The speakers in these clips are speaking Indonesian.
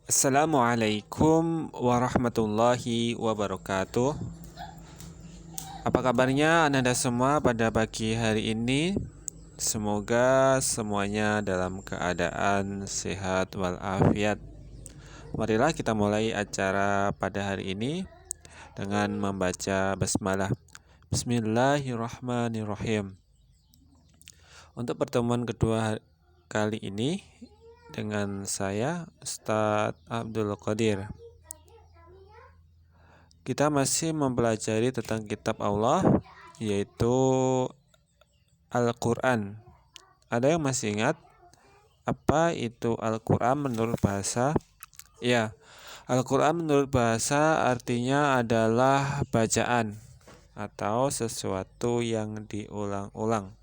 Assalamualaikum warahmatullahi wabarakatuh. Apa kabarnya Anda semua pada pagi hari ini? Semoga semuanya dalam keadaan sehat walafiat. Marilah kita mulai acara pada hari ini dengan membaca basmalah. Bismillahirrahmanirrahim. Untuk pertemuan kedua kali ini dengan saya Ustadz Abdul Qadir. Kita masih mempelajari tentang kitab Allah, yaitu Al-Quran. Ada yang masih ingat apa itu Al-Quran menurut bahasa? Ya, Al-Quran menurut bahasa artinya adalah bacaan atau sesuatu yang diulang-ulang.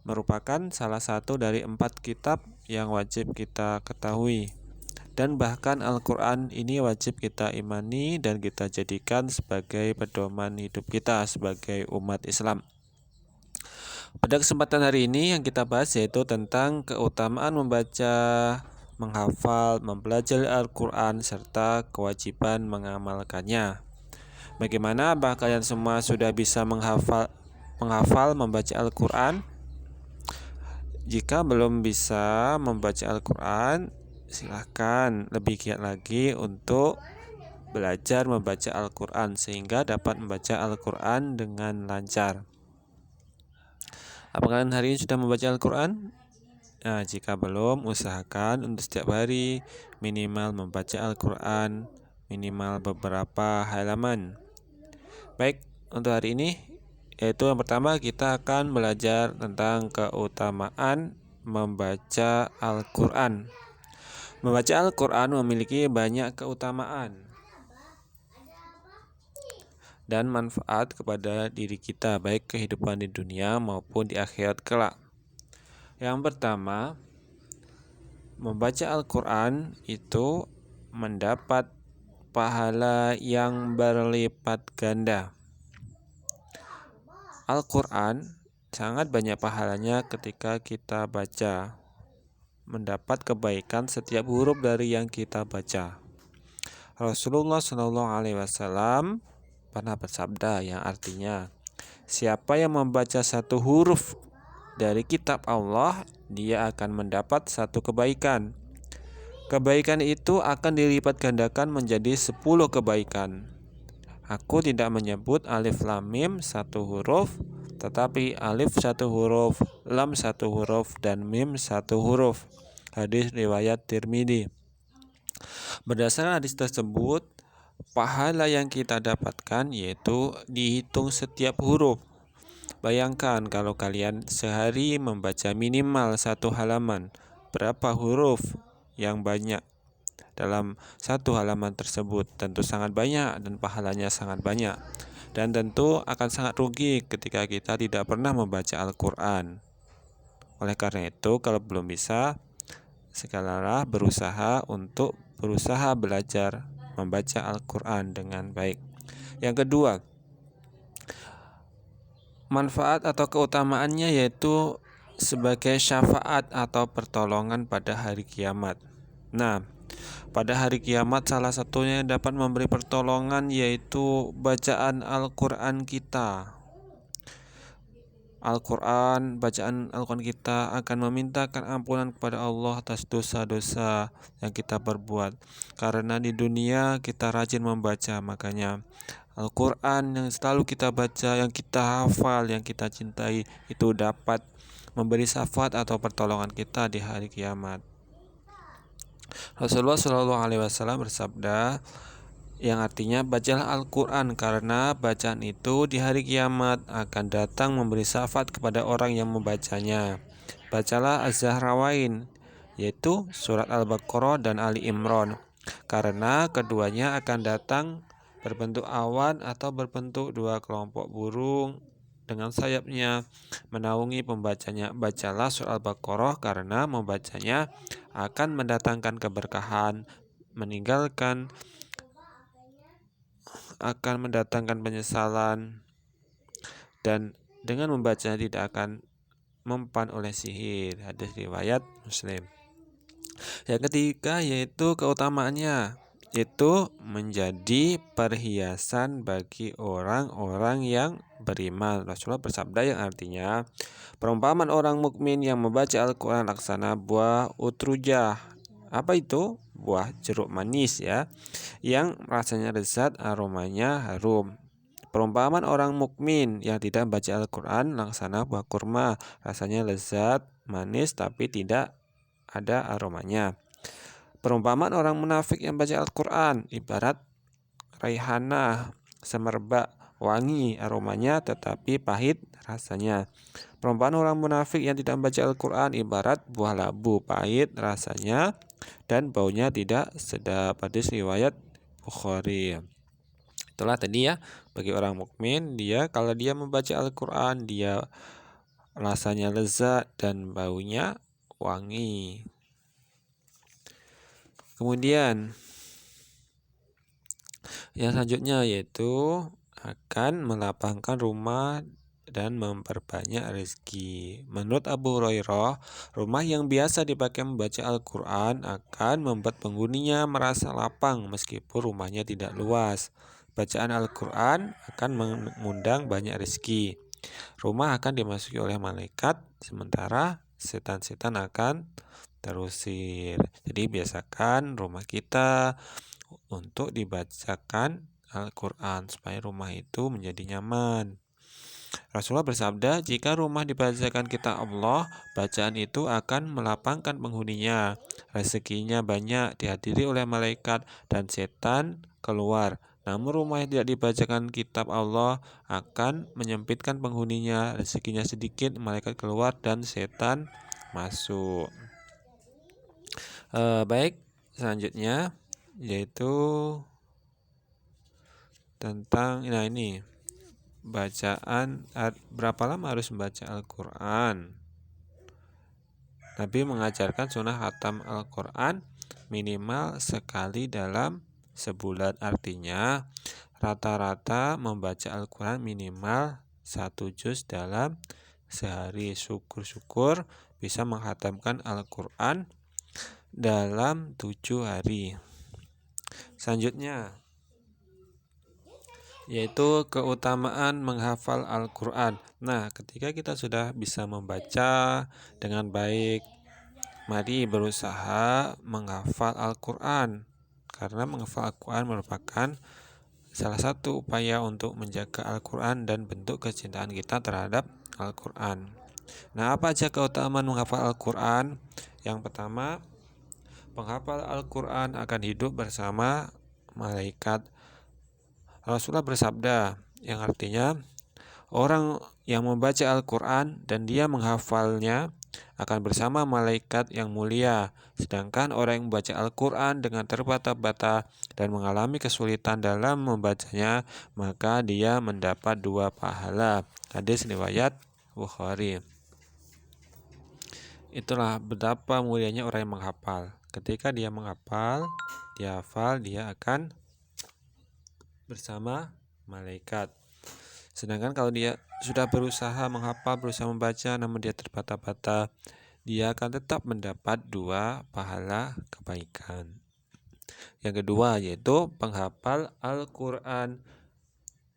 Merupakan salah satu dari 4 kitab yang wajib kita ketahui. Dan bahkan Al-Quran ini wajib kita imani dan kita jadikan sebagai pedoman hidup kita sebagai umat Islam. Pada kesempatan hari ini yang kita bahas yaitu tentang keutamaan membaca, menghafal, mempelajari Al-Quran, serta kewajiban mengamalkannya. Bagaimana? Apakah kalian semua sudah bisa menghafal membaca Al-Quran? Jika belum bisa membaca Al-Quran, silahkan lebih giat lagi untuk belajar membaca Al-Quran sehingga dapat membaca Al-Quran dengan lancar. Apakah kalian hari ini sudah membaca Al-Quran? Nah, jika belum, usahakan untuk setiap hari minimal membaca Al-Quran minimal beberapa halaman. Baik, untuk hari ini yaitu yang pertama kita akan belajar tentang keutamaan membaca Al-Quran. Membaca Al-Quran memiliki banyak keutamaan dan manfaat kepada diri kita, baik kehidupan di dunia maupun di akhirat kelak. Yang pertama, membaca Al-Quran itu mendapat pahala yang berlipat ganda. Al-Quran sangat banyak pahalanya ketika kita baca. Mendapat kebaikan setiap huruf dari yang kita baca. Rasulullah SAW pernah bersabda yang artinya, siapa yang membaca satu huruf dari kitab Allah, dia akan mendapat satu kebaikan. Kebaikan itu akan dilipat gandakan menjadi 10 kebaikan. Aku tidak menyebut alif lam mim satu huruf, tetapi alif satu huruf, lam satu huruf, dan mim satu huruf. Hadis riwayat Tirmidzi. Berdasarkan hadis tersebut, pahala yang kita dapatkan yaitu dihitung setiap huruf. Bayangkan kalau kalian sehari membaca minimal 1 halaman, berapa huruf yang banyak dalam 1 halaman tersebut? Tentu sangat banyak dan pahalanya sangat banyak. Dan tentu akan sangat rugi ketika kita tidak pernah membaca Al-Quran. Oleh karena itu, kalau belum bisa, sekalilah berusaha belajar membaca Al-Quran dengan baik. Yang kedua, manfaat atau keutamaannya yaitu sebagai syafaat atau pertolongan pada hari kiamat. Nah, pada hari kiamat salah satunya yang dapat memberi pertolongan yaitu bacaan Al-Quran kita. Bacaan Al-Quran kita akan memintakan ampunan kepada Allah atas dosa-dosa yang kita perbuat. Karena di dunia kita rajin membaca, makanya Al-Quran yang selalu kita baca, yang kita hafal, yang kita cintai itu dapat memberi syafaat atau pertolongan kita di hari kiamat. Rasulullah SAW bersabda yang artinya bacalah Al-Quran karena bacaan itu di hari kiamat akan datang memberi syafaat kepada orang yang membacanya. Bacalah Az-Zahrawain yaitu surat Al-Baqarah dan Ali Imran karena keduanya akan datang berbentuk awan atau berbentuk 2 kelompok burung dengan sayapnya menaungi pembacanya. Bacalah surat Al-Baqarah karena membacanya akan mendatangkan keberkahan, akan mendatangkan penyesalan, dan dengan membacanya tidak akan mempan oleh sihir. Hadis riwayat Muslim. Yang ketiga yaitu keutamaannya, itu menjadi perhiasan bagi orang-orang yang beriman. Rasulullah bersabda yang artinya, perumpamaan orang mukmin yang membaca Al-Quran laksana buah utrujah. Apa itu? Buah jeruk manis ya, yang rasanya lezat, aromanya harum. Perumpamaan orang mukmin yang tidak membaca Al-Quran laksana buah kurma, rasanya lezat, manis tapi tidak ada aromanya. Perumpamaan orang munafik yang baca Al-Quran ibarat raihanah, semerbak, wangi aromanya tetapi pahit rasanya. Perumpamaan orang munafik yang tidak membaca Al-Quran ibarat buah labu, pahit rasanya dan baunya tidak sedap. Hadis riwayat Bukhari. Itulah tadi ya, bagi orang mukmin, dia kalau dia membaca Al-Quran, dia rasanya lezat dan baunya wangi. Kemudian yang selanjutnya yaitu akan melapangkan rumah dan memperbanyak rezeki. Menurut Abu Hurairah, rumah yang biasa dipakai membaca Al-Quran akan membuat penghuninya merasa lapang meskipun rumahnya tidak luas. Bacaan Al-Quran akan mengundang banyak rezeki. Rumah akan dimasuki oleh malaikat, sementara setan-setan akan terusir. Jadi biasakan rumah kita untuk dibacakan Al-Quran supaya rumah itu menjadi nyaman. Rasulullah bersabda, jika rumah dibacakan kitab Allah, bacaan itu akan melapangkan penghuninya. Rezekinya banyak, dihadiri oleh malaikat dan setan keluar. Namun rumah yang tidak dibacakan kitab Allah akan menyempitkan penghuninya, rezekinya sedikit, malaikat keluar dan setan masuk. Baik, selanjutnya yaitu tentang ini bacaan berapa lama harus membaca Al-Quran. Nabi mengajarkan sunnah khatam Al-Quran minimal sekali dalam sebulan. Artinya rata-rata membaca Al-Quran minimal 1 juz dalam sehari. Syukur-syukur bisa menghatamkan Al-Quran dalam 7 hari. Selanjutnya yaitu keutamaan menghafal Al-Quran. Nah, ketika kita sudah bisa membaca dengan baik, mari berusaha menghafal Al-Quran. Karena menghafal Al-Quran merupakan salah satu upaya untuk menjaga Al-Quran dan bentuk kecintaan kita terhadap Al-Quran. Nah, apa aja keutamaan menghafal Al-Quran? Yang pertama, penghafal Al-Quran akan hidup bersama malaikat. Rasulullah bersabda yang artinya orang yang membaca Al-Quran dan dia menghafalnya akan bersama malaikat yang mulia. Sedangkan orang yang membaca Al-Quran dengan terbata-bata dan mengalami kesulitan dalam membacanya, maka dia mendapat 2 pahala. Hadis riwayat Bukhari. Itulah betapa mulianya orang yang menghafal. Ketika dia menghafal, dia hafal, dia akan bersama malaikat. Sedangkan kalau dia sudah berusaha menghafal, berusaha membaca, namun dia terbata-bata, dia akan tetap mendapat 2 pahala kebaikan. Yang kedua yaitu penghafal Al-Quran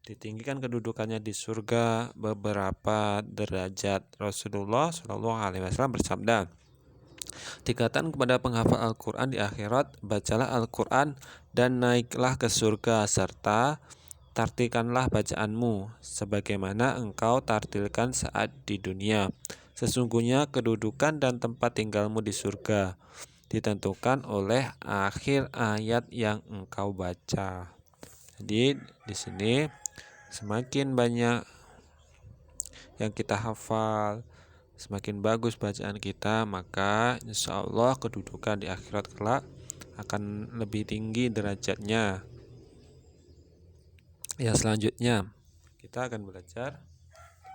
ditinggikan kedudukannya di surga beberapa derajat. Rasulullah SAW bersabda, dikatakan kepada penghafal Al-Quran di akhirat, bacalah Al-Quran dan naiklah ke surga, serta tartilkanlah bacaanmu sebagaimana engkau tartilkan saat di dunia. Sesungguhnya kedudukan dan tempat tinggalmu di surga ditentukan oleh akhir ayat yang engkau baca. Jadi di sini semakin banyak yang kita hafal, semakin bagus bacaan kita, maka insya Allah kedudukan di akhirat kelak akan lebih tinggi derajatnya. Yang selanjutnya kita akan belajar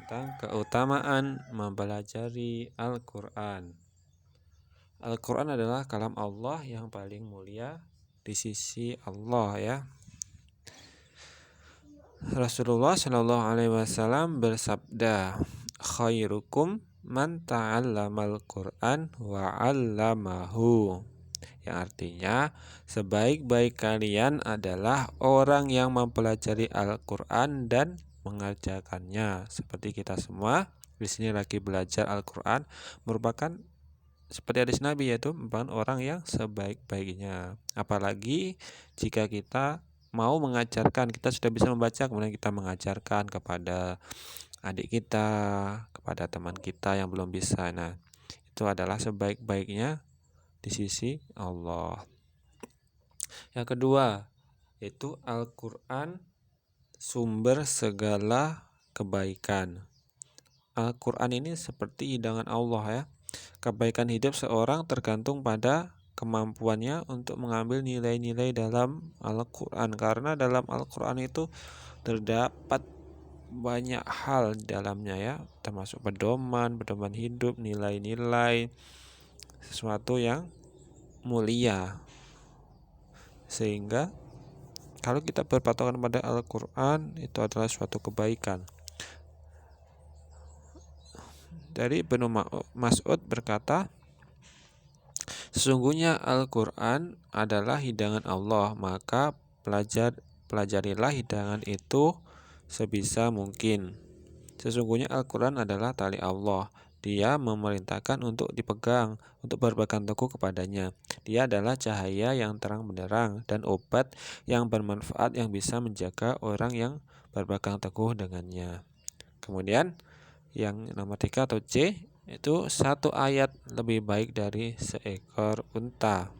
tentang keutamaan mempelajari Al-Quran. Al-Quran adalah kalam Allah yang paling mulia di sisi Allah ya. Rasulullah SAW bersabda, khairukum man ta'allamal Quran wa 'allamahu. yang artinya sebaik-baik kalian adalah orang yang mempelajari Al-Quran dan mengajarkannya. Seperti kita semua di sini lagi belajar Al-Quran, merupakan seperti hadis Nabi, yaitu merupakan orang yang sebaik-baiknya. Apalagi jika kita mau mengajarkan, kita sudah bisa membaca, kemudian kita mengajarkan kepada adik kita, kepada teman kita yang belum bisa. Nah, itu adalah sebaik-baiknya di sisi Allah. Yang kedua, yaitu Al-Quran sumber segala kebaikan. Al-Quran ini seperti hidangan Allah ya. Kebaikan hidup seorang tergantung pada kemampuannya untuk mengambil nilai-nilai dalam Al-Quran. Karena dalam Al-Quran itu terdapat banyak hal di dalamnya ya, termasuk pedoman hidup, nilai-nilai, sesuatu yang mulia. Sehingga kalau kita berpatokan pada Al-Quran, itu adalah suatu kebaikan. Dari Ibnu Mas'ud berkata, sesungguhnya Al-Quran adalah hidangan Allah, maka pelajarilah hidangan itu sebisa mungkin. Sesungguhnya Al-Quran adalah tali Allah. Dia memerintahkan untuk dipegang, untuk berpegang teguh kepadanya. Dia adalah cahaya yang terang benderang dan obat yang bermanfaat yang bisa menjaga orang yang berpegang teguh dengannya. Kemudian yang nomor 3 atau C, itu satu ayat lebih baik dari seekor unta.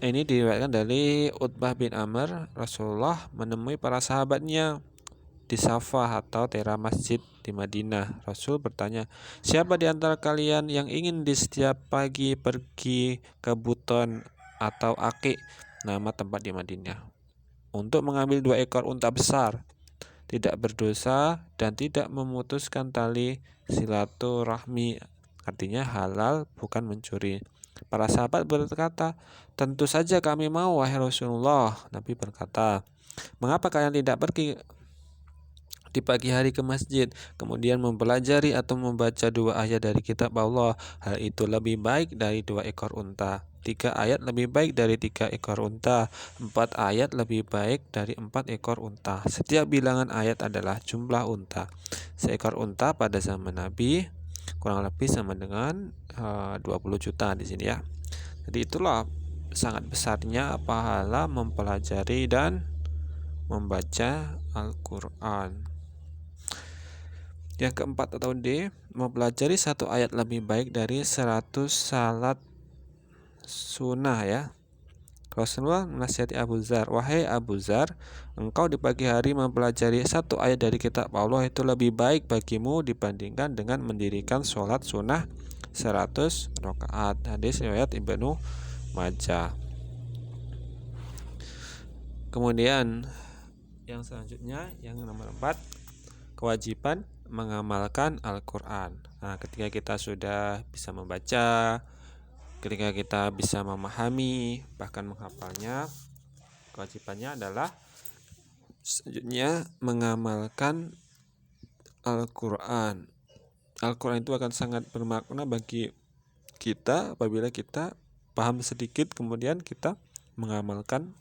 Ini diriwayatkan dari Utbah bin Amr. Rasulullah menemui para sahabatnya di Safah atau teras masjid di Madinah. Rasul bertanya, siapa di antara kalian yang ingin di setiap pagi pergi ke Buton atau Aqi, nama tempat di Madinah, untuk mengambil 2 ekor unta besar, tidak berdosa dan tidak memutuskan tali silaturahmi, artinya halal bukan mencuri. Para sahabat berkata, tentu saja kami mau wahai Rasulullah. Nabi berkata, mengapa kalian tidak pergi di pagi hari ke masjid, kemudian mempelajari atau membaca 2 ayat dari kitab Allah? Hal itu lebih baik dari 2 ekor unta. 3 ayat lebih baik dari 3 ekor unta. 4 ayat lebih baik dari 4 ekor unta. Setiap bilangan ayat adalah jumlah unta. Seekor unta pada zaman Nabi kurang lebih sama dengan 20 juta di sini ya. Jadi itulah sangat besarnya pahala mempelajari dan membaca Al-Quran. Yang keempat atau D, mempelajari 1 ayat lebih baik dari 100 salat sunnah ya. Rasulullah menasihati Abu Dzar, wahai Abu Dzar, engkau di pagi hari mempelajari 1 ayat dari kitab Allah itu lebih baik bagimu dibandingkan dengan mendirikan sholat sunnah 100 rakaat. Hadis riwayat Ibnu Majah. Kemudian yang selanjutnya, yang nomor 4, kewajiban mengamalkan Al-Quran. Nah, ketika kita sudah bisa membaca, ketika kita bisa memahami, bahkan menghafalnya, kewajibannya adalah selanjutnya mengamalkan Al-Quran. Al-Quran itu akan sangat bermakna bagi kita apabila kita paham sedikit, kemudian kita mengamalkan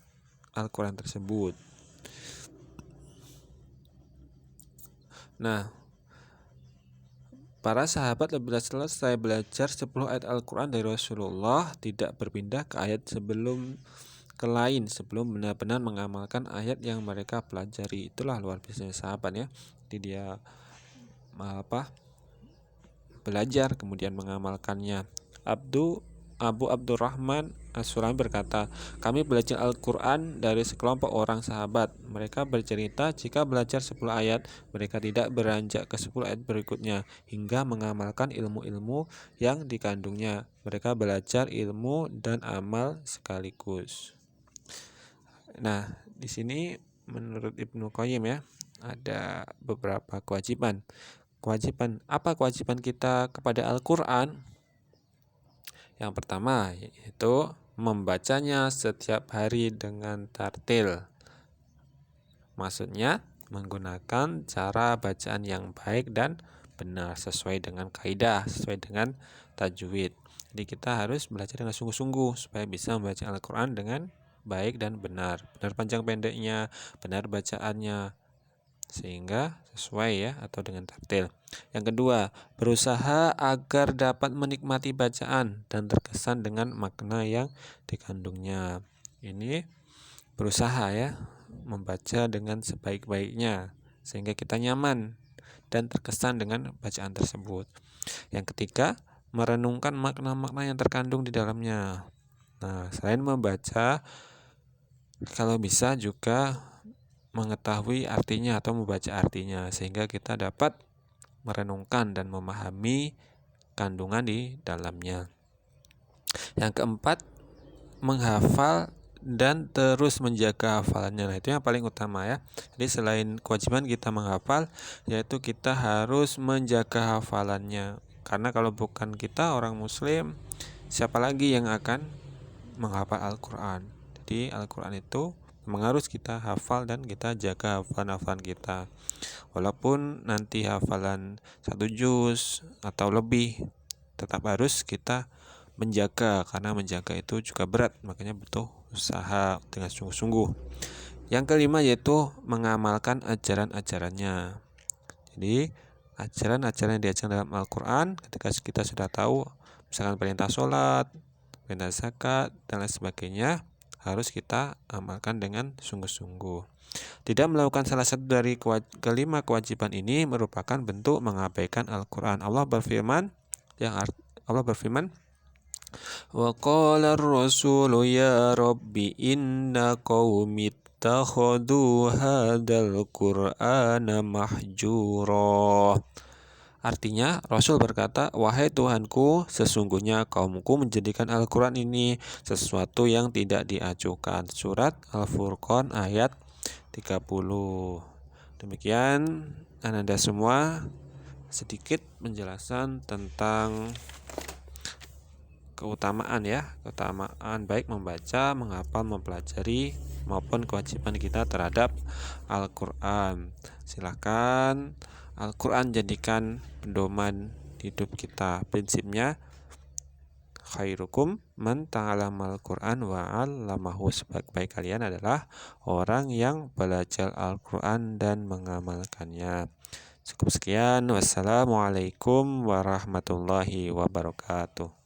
Al-Quran tersebut. Nah, para sahabat apabila selesai belajar 10 ayat Al-Quran dari Rasulullah, tidak berpindah ke ayat sebelum ke lain sebelum benar-benar mengamalkan ayat yang mereka pelajari. Itulah luar biasanya sahabat ya. Jadi dia belajar kemudian mengamalkannya. Abu Abdurrahman As-Sulami berkata, kami belajar Al-Quran dari sekelompok orang sahabat. Mereka bercerita jika belajar 10 ayat, mereka tidak beranjak ke 10 ayat berikutnya hingga mengamalkan ilmu-ilmu yang dikandungnya. Mereka belajar ilmu dan amal sekaligus. Nah, di sini menurut Ibnu Qayyim ya, ada beberapa kewajiban. Apa kewajiban kita kepada Al-Quran? Yang pertama yaitu membacanya setiap hari dengan tartil. Maksudnya menggunakan cara bacaan yang baik dan benar sesuai dengan kaidah, sesuai dengan tajwid. Jadi kita harus belajar dengan sungguh-sungguh supaya bisa membaca Al-Quran dengan baik dan benar. Benar panjang pendeknya, benar bacaannya, sehingga sesuai ya atau dengan tartil. Yang kedua, berusaha agar dapat menikmati bacaan dan terkesan dengan makna yang dikandungnya. Ini berusaha ya membaca dengan sebaik-baiknya sehingga kita nyaman dan terkesan dengan bacaan tersebut. Yang ketiga, merenungkan makna-makna yang terkandung di dalamnya. Nah, selain membaca, kalau bisa juga mengetahui artinya atau membaca artinya sehingga kita dapat merenungkan dan memahami kandungan di dalamnya. Yang keempat, menghafal dan terus menjaga hafalannya. Nah, itu yang paling utama ya. Jadi selain kewajiban kita menghafal, yaitu kita harus menjaga hafalannya. Karena kalau bukan kita orang muslim, siapa lagi yang akan menghafal Al-Quran? Jadi Al-Quran itu memang harus kita hafal dan kita jaga hafalan-hafalan kita. Walaupun nanti hafalan 1 juz atau lebih, tetap harus kita menjaga, karena menjaga itu juga berat, makanya butuh usaha dengan sungguh-sungguh. Yang kelima yaitu mengamalkan ajaran-ajarannya. Jadi ajaran-ajaran yang diajarkan dalam Al-Quran, ketika kita sudah tahu, misalkan perintah sholat, perintah zakat, dan lain sebagainya, harus kita amalkan dengan sungguh-sungguh. Tidak melakukan salah satu dari kelima kewajiban ini merupakan bentuk mengabaikan Al-Quran. Allah berfirman, wa qala ar-rasulu ya rabbi inna qaumi ittakhadhu hadzal qur'ana mahjura. Artinya, Rasul berkata, wahai Tuhanku, sesungguhnya kaumku menjadikan Al-Quran ini sesuatu yang tidak diacuhkan. Surat Al-Furqan ayat 30. Demikian Ananda semua sedikit penjelasan tentang keutamaan baik membaca, menghafal, mempelajari maupun kewajiban kita terhadap Al-Quran. Silakan Al-Quran jadikan pedoman hidup kita. Prinsipnya khairukum man ta'allamal Qur'an wa 'allamahu. Sebaik-baik kalian adalah orang yang belajar Al-Qur'an dan mengamalkannya. Cukup sekian. Wassalamualaikum warahmatullahi wabarakatuh.